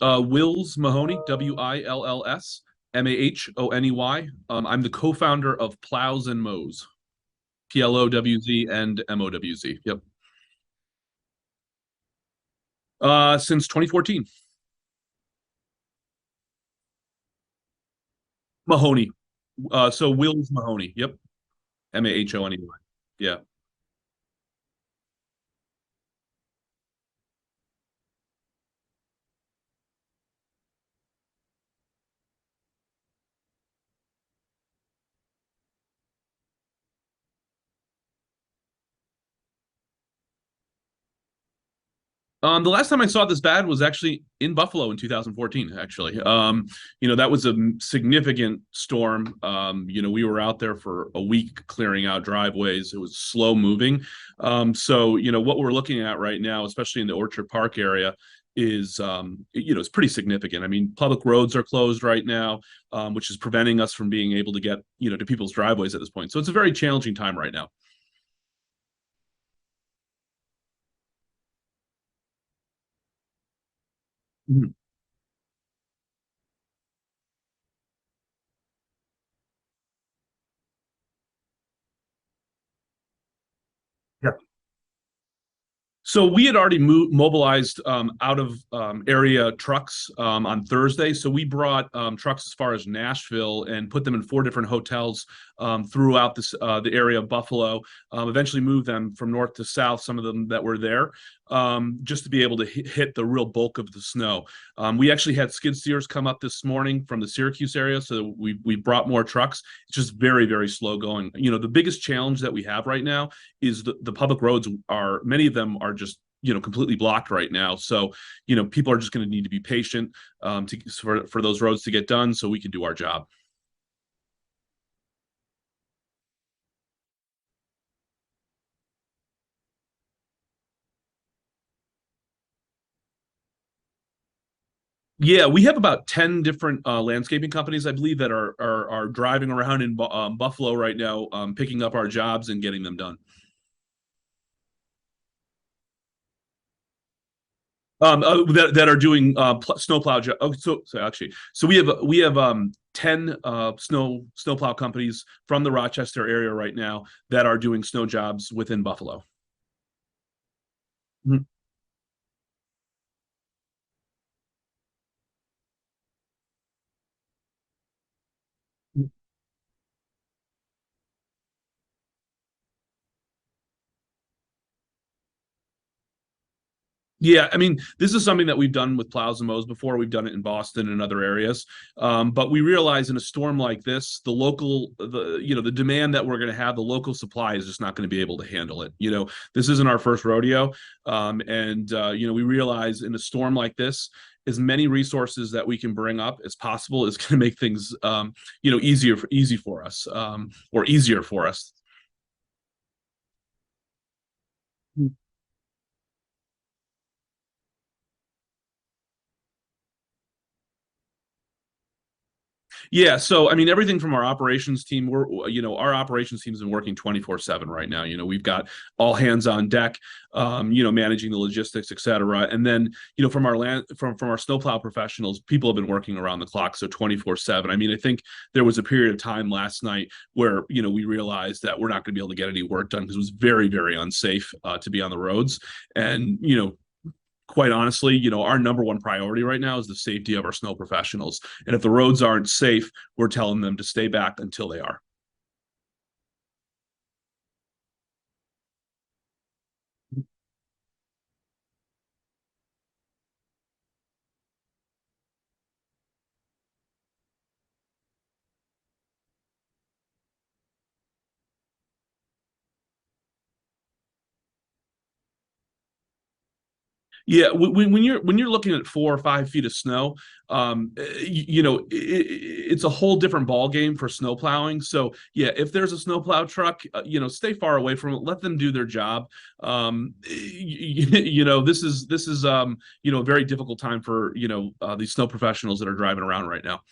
Wills Mahoney, WILLS MAHONEY. I'm the co-founder of Plows and Mows, PLOWZ and MOWZ. Yep. Since 2014. Mahoney. So Wills Mahoney. Yep. MAHONEY. Yeah. The last time I saw it this bad was actually in Buffalo in 2014, actually. That was a significant storm. We were out there for a week clearing out driveways. It was slow moving. What we're looking at right now, especially in the Orchard Park area, is it's pretty significant. I mean, public roads are closed right now, which is preventing us from being able to get, to people's driveways at this point. So it's a very challenging time right now. Mhm. So we had already mobilized out of area trucks on Thursday. So we brought trucks as far as Nashville and put them in four different hotels throughout the area of Buffalo. Eventually moved them from north to south, some of them that were there, just to be able to hit the real bulk of the snow. We actually had skid steers come up this morning from the Syracuse area, so we brought more trucks. It's just very, very slow going. The biggest challenge that we have right now is the public roads are, many of them are just completely blocked right now. So people are just going to need to be patient for those roads to get done so we can do our job. Yeah, we have about 10 different landscaping companies, I believe, that are driving around in Buffalo right now, picking up our jobs and getting them done. That are doing snowplow. Oh, so actually, so we have 10 snowplow companies from the Rochester area right now that are doing snow jobs within Buffalo. Mhm. Yeah, I mean, this is something that we've done with plows and mows before. We've done it in Boston and other areas, but we realize in a storm like this, the demand that we're going to have, the local supply is just not going to be able to handle it. This isn't our first rodeo, and we realize in a storm like this, as many resources that we can bring up as possible is going to make things, easy for us, or easier for us. Yeah, so I mean, everything from our operations team, our operations team's been working 24/7 right now. We've got all hands on deck, managing the logistics, et cetera. And then, from our from our snowplow professionals, people have been working around the clock, so 24/7. I mean, I think there was a period of time last night where, we realized that we're not going to be able to get any work done because it was very, very unsafe to be on the roads. And, quite honestly, our number one priority right now is the safety of our snow professionals. And if the roads aren't safe, we're telling them to stay back until they are. Yeah, when you're looking at 4 or 5 feet of snow, it's a whole different ball game for snow plowing. So yeah, if there's a snowplow truck, stay far away from it. Let them do their job. This is a very difficult time for these snow professionals that are driving around right now.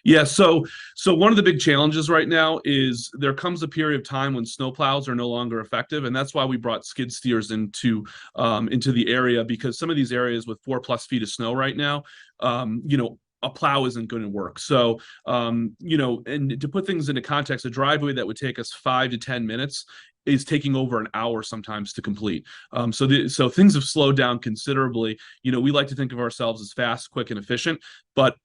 Yeah, so one of the big challenges right now is there comes a period of time when snowplows are no longer effective, and that's why we brought skid steers into the area because some of these areas with 4+ feet of snow right now, a plow isn't going to work. So, and to put things into context, a driveway that would take us 5 to 10 minutes is taking over an hour sometimes to complete. So things have slowed down considerably. We like to think of ourselves as fast, quick, and efficient. But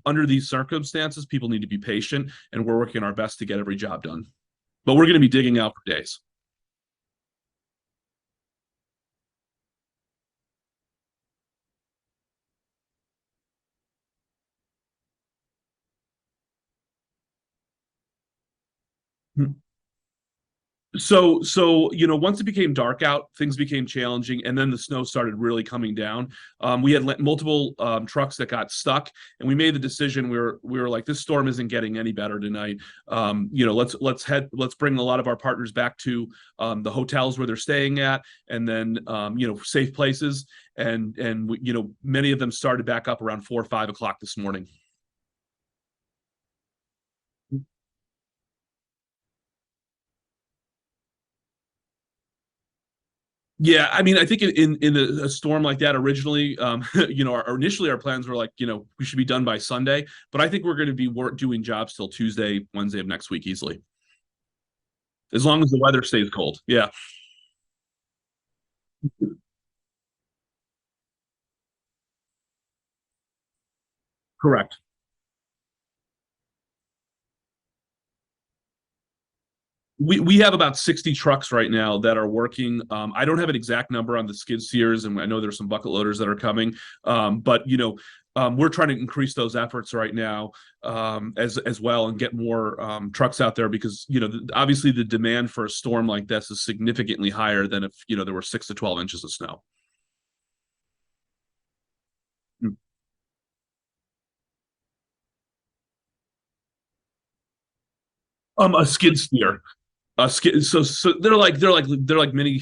under these circumstances, people need to be patient, and we're working our best to get every job done. But we're going to be digging out for days. So once it became dark out, things became challenging, and then the snow started really coming down. We had multiple trucks that got stuck, and we made the decision. We were like, this storm isn't getting any better tonight. Let's bring a lot of our partners back to the hotels where they're staying at, and then safe places. And many of them started back up around 4 or 5 o'clock this morning. Yeah, I mean, I think in a storm like that, originally, initially our plans were like, we should be done by Sunday, but I think we're going to be doing jobs till Tuesday, Wednesday of next week easily, as long as the weather stays cold. Yeah, correct. We have about 60 trucks right now that are working. I don't have an exact number on the skid steers, and I know there's some bucket loaders that are coming. But we're trying to increase those efforts right now as well and get more trucks out there because obviously the demand for a storm like this is significantly higher than if there were 6 to 12 inches of snow. A skid steer. So they're like mini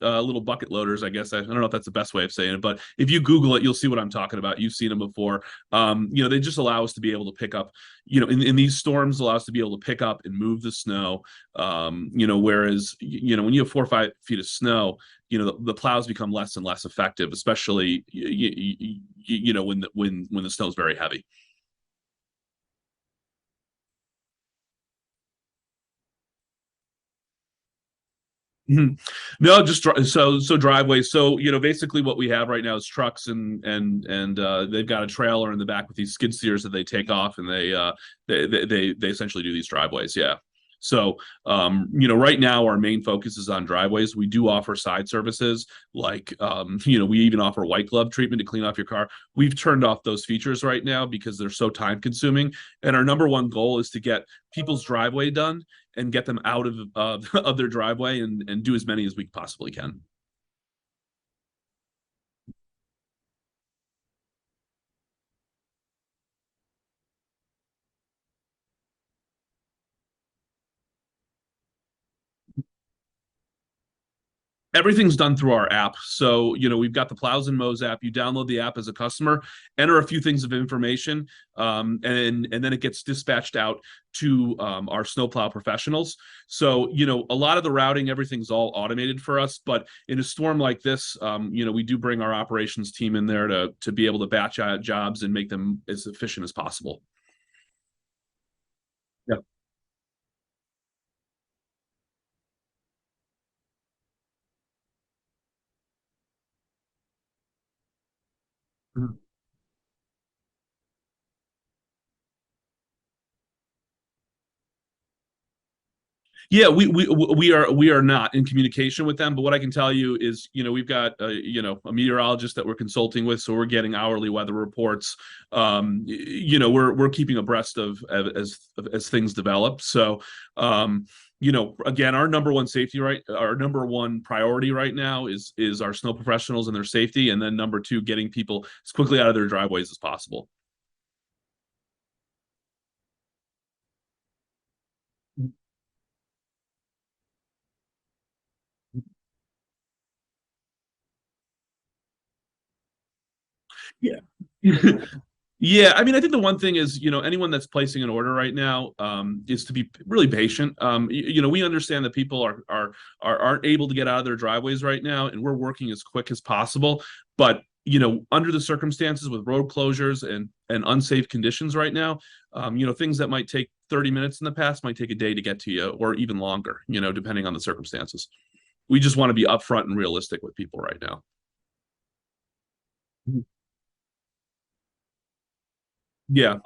little bucket loaders, I guess. I don't know if that's the best way of saying it, but if you Google it, you'll see what I'm talking about. You've seen them before. They just allow us to be able to pick up, in these storms, allow us to be able to pick up and move the snow. Whereas, when you have 4 or 5 feet of snow, the plows become less and less effective, especially, when the snow is very heavy. Mhm. No, just so driveways. So basically, what we have right now is trucks, and they've got a trailer in the back with these skid steers that they take off, and they essentially do these driveways. Yeah. So right now our main focus is on driveways. We do offer side services like we even offer white glove treatment to clean off your car. We've turned off those features right now because they're so time consuming, and our number one goal is to get people's driveway done and get them out of their driveway and do as many as we possibly can. Everything's done through our app. So, we've got the Plows and Mows app. You download the app as a customer, enter a few things of information, and then it gets dispatched out to our snowplow professionals. So, a lot of the routing, everything's all automated for us. But in a storm like this, we do bring our operations team in there to be able to batch out jobs and make them as efficient as possible. Yeah. Mhm. Yeah, we are not in communication with them, but what I can tell you is, we've got a meteorologist that we're consulting with, so we're getting hourly weather reports. We're keeping abreast of as things develop. So, again, our number one priority right now is our snow professionals and their safety, and then number two, getting people as quickly out of their driveways as possible. Yeah. Yeah, I mean, I think the one thing is, anyone that's placing an order right now, is to be really patient. We understand that people aren't able to get out of their driveways right now, and we're working as quick as possible. But under the circumstances with road closures and unsafe conditions right now, things that might take 30 minutes in the past might take a day to get to you, or even longer, depending on the circumstances. We just want to be upfront and realistic with people right now. Yeah.